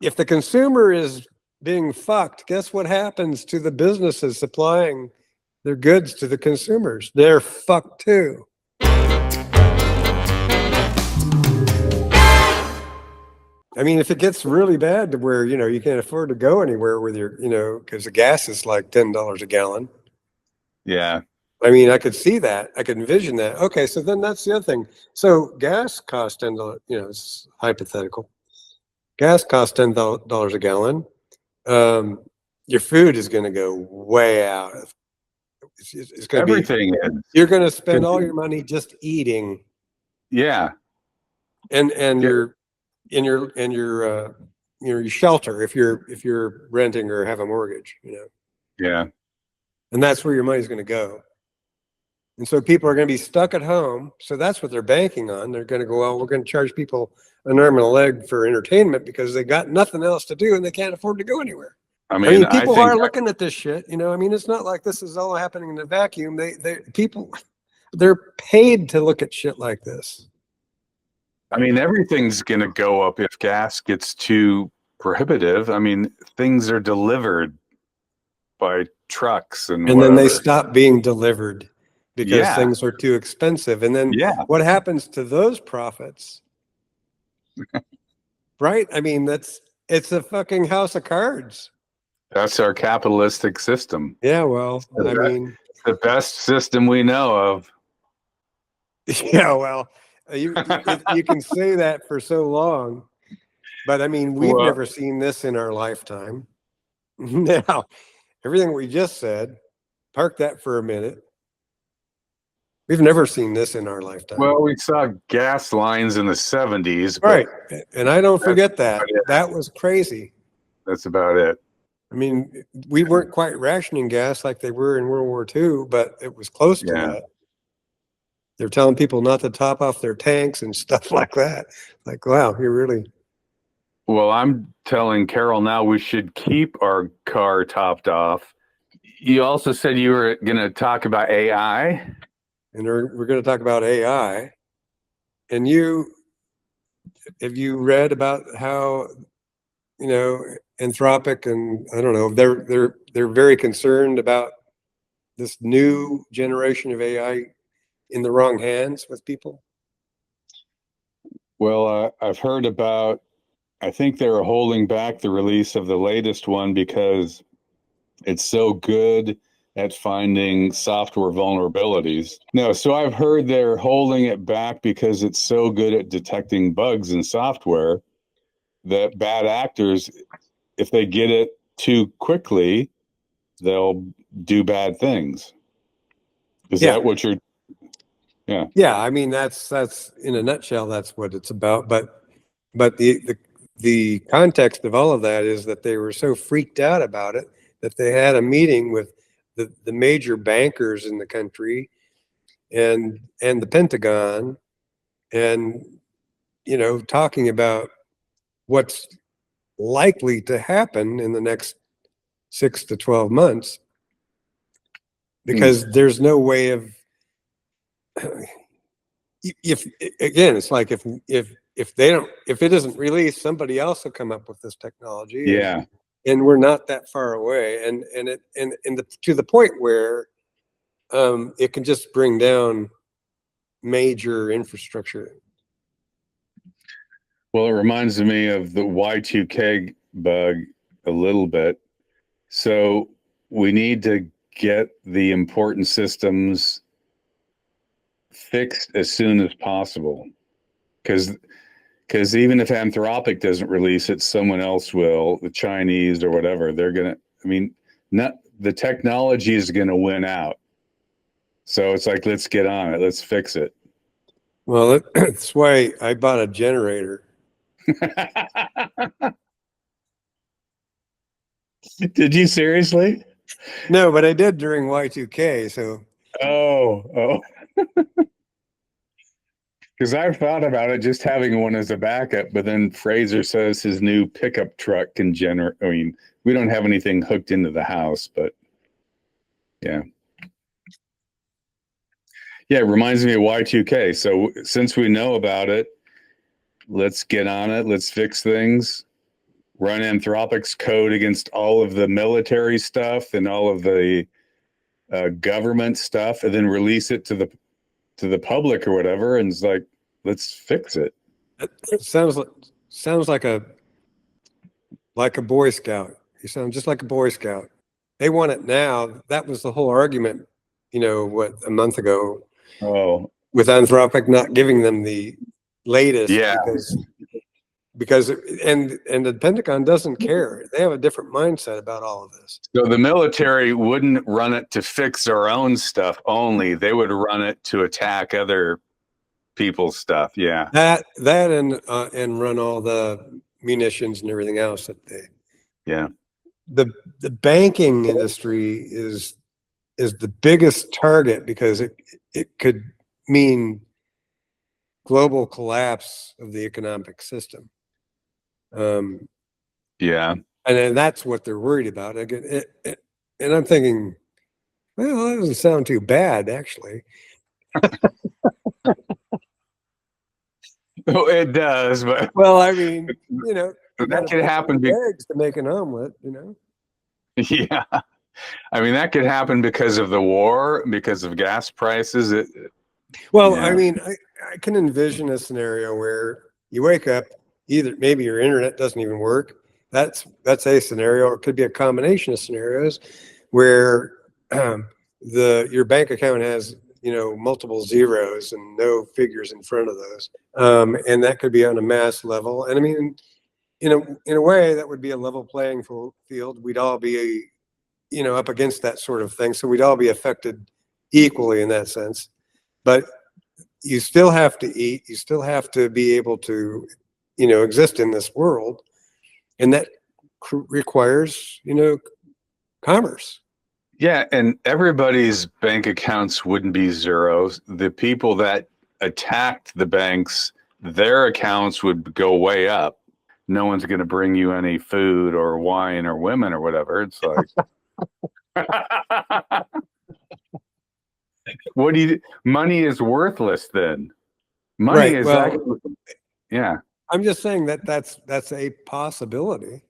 if the consumer is being fucked, guess what happens to the businesses supplying their goods to the consumers? They're fucked too. I mean, if it gets really bad to where, you can't afford to go anywhere with your, because the gas is like $10 a gallon. Yeah. I mean, I could see that. I could envision that. Okay, so then that's the other thing. So gas costs $10, it's hypothetical. Gas costs $10 a gallon. Your food is going to go way out. It's going to be Everything is. You're going to spend all your money just eating. Yeah. And your shelter if you're renting or have a mortgage, Yeah. and that's where your money's going to go. And so people are going to be stuck at home. So that's what they're banking on. They're going to go, well, we're going to charge people an arm and a leg for entertainment because they got nothing else to do and they can't afford to go anywhere. I mean, people are looking at this shit. I mean, it's not like this is all happening in a vacuum. They're paid to look at shit like this. I mean, everything's going to go up if gas gets too prohibitive. I mean, things are delivered by trucks and then they stop being delivered because things are too expensive. And then what happens to those profits? Right? I mean, it's a fucking house of cards. That's our capitalistic system. Yeah, well, I mean, the best system we know of. Yeah, well, you can say that for so long, but I mean, we've never seen this in our lifetime. Now, everything we just said, park that for a minute. We've never seen this in our lifetime. Well, we saw gas lines in the 70s. Right. And I don't forget that. That was crazy. That's about it. I mean, we weren't quite rationing gas like they were in World War II, but it was close to that. They're telling people not to top off their tanks and stuff like that. Like, wow, you're really... Well, I'm telling Carol now we should keep our car topped off. You also said you were going to talk about AI. And we're going to talk about AI. And have you read about how, Anthropic and I don't know, they're very concerned about this new generation of AI in the wrong hands with people? Well, I've heard about, I think they were holding back the release of the latest one because it's so good at finding software vulnerabilities. No, so I've heard they're holding it back because it's so good at detecting bugs in software that bad actors, if they get it too quickly, they'll do bad things. Is that what you're... Yeah, I mean, that's in a nutshell, that's what it's about. But the context of all of that is that they were so freaked out about it that they had a meeting with the major bankers in the country and the Pentagon, and talking about what's likely to happen in the next 6 to 12 months, because there's no way of... If again, it's like if it isn't released, somebody else will come up with this technology. And we're not that far away, and to the point where it can just bring down major infrastructure. Well, it reminds me of the Y2K bug a little bit. So we need to get the important systems fixed as soon as possible, because even if Anthropic doesn't release it, someone else will, the Chinese or whatever. They're gonna, I mean, not the technology is gonna win out. So it's like, let's get on it, let's fix it. Well, that's why I bought a generator. Did you seriously? No, but I did during Y2K. So oh because I've thought about it, just having one as a backup, but then Fraser says his new pickup truck can generate. I mean, we don't have anything hooked into the house, but yeah. Yeah, it reminds me of Y2K. So since we know about it, let's get on it. Let's fix things. run Anthropic's code against all of the military stuff and all of the government stuff, and then release it to the public or whatever, and it's like, let's fix it. It sounds like a Boy Scout. You sound just like a Boy Scout. They want it now. That was the whole argument, a month ago. Oh, with Anthropic not giving them the latest. Yeah. Because and the Pentagon doesn't care. They have a different mindset about all of this. So the military wouldn't run it to fix their own stuff only. They would run it to attack other people's stuff. Yeah. That and run all the munitions and everything else that they. Yeah. The banking industry is the biggest target because it could mean global collapse of the economic system. Yeah. And that's what they're worried about. Again, and I'm thinking, well, that doesn't sound too bad, actually. It does, but well, I mean, that could happen. Eggs to make an omelet, Yeah, I mean that could happen because of the war, because of gas prices. I mean, I can envision a scenario where you wake up, maybe your internet doesn't even work. That's a scenario, or it could be a combination of scenarios where your bank account has multiple zeros and no figures in front of those, and that could be on a mass level. And I mean, in a way, that would be a level playing field. We'd all be up against that sort of thing, so we'd all be affected equally in that sense. But you still have to eat. You still have to be able to, exist in this world, and that requires, commerce. Yeah, and everybody's bank accounts wouldn't be zeros. The people that attacked the banks, their accounts would go way up. No one's going to bring you any food or wine or women or whatever. It's like, money is worthless then. Money is actually, yeah. I'm just saying that's a possibility.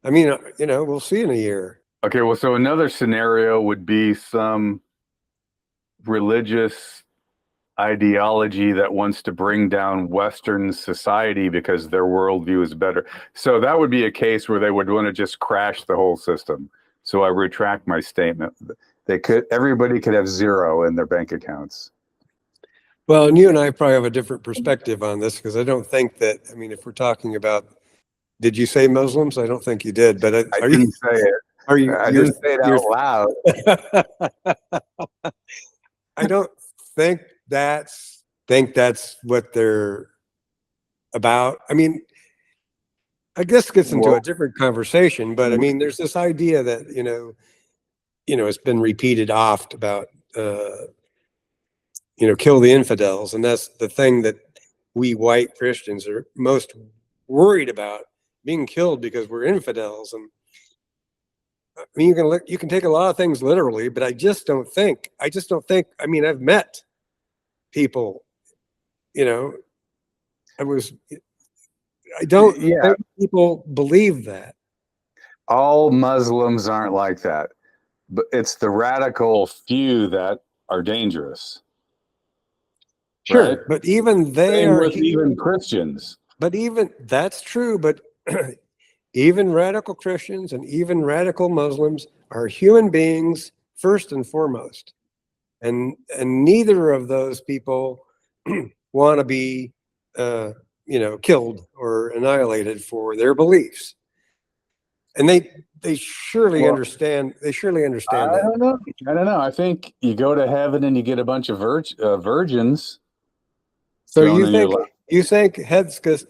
I mean, we'll see in a year. Okay, well, so another scenario would be some religious ideology that wants to bring down Western society because their worldview is better. So that would be a case where they would want to just crash the whole system. So I retract my statement. Everybody could have zero in their bank accounts. Well, and you and I probably have a different perspective on this, because I don't think that, I mean, if we're talking about, did you say Muslims? I don't think you did, but I didn't say it. I just say it out loud. I don't think that's what they're about. I mean, I guess it gets into a different conversation, but I mean, there's this idea that, it's been repeated oft about, kill the infidels. And that's the thing that we white Christians are most worried about, being killed because we're infidels. And I mean, you can take a lot of things literally, but I mean, I've met people, I don't think people believe that. All Muslims aren't like that, but it's the radical few that are dangerous. Sure, right? But even they Same are with even Christians. But even that's true, but even radical Christians and even radical Muslims are human beings first and foremost. And neither of those people want to be killed or annihilated for their beliefs. And they surely understand. They surely understand that. I don't know. I think you go to heaven and you get a bunch of virgins. So you think Hegsketh,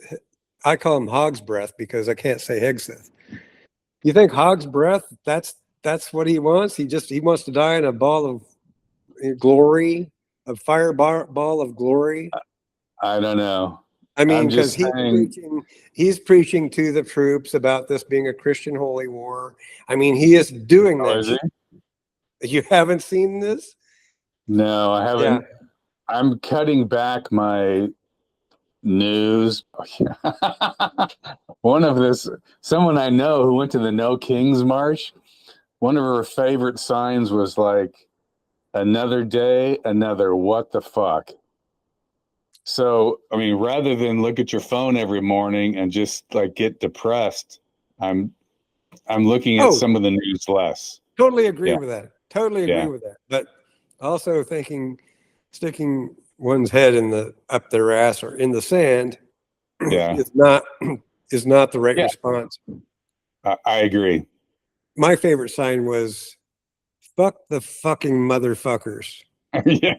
I call him Hog's breath because I can't say Hegsketh. You think Hog's breath, that's what he wants? He wants to die in a ball of glory, a fireball of glory? I don't know. I mean, because he's preaching to the troops about this being a Christian holy war. I mean, he is doing that. You haven't seen this? No, I haven't. Yeah. I'm cutting back my news. Someone I know who went to the No Kings March, one of her favorite signs was like, another day, another what the fuck. So, I mean, rather than look at your phone every morning and just like get depressed, I'm looking at some of the news less. Totally agree Yeah. with that. Totally agree Yeah. with that. But also thinking sticking one's head up their ass or in the sand Yeah. is not the right Yeah. response. I agree. My favorite sign was "fuck the fucking motherfuckers." Yeah.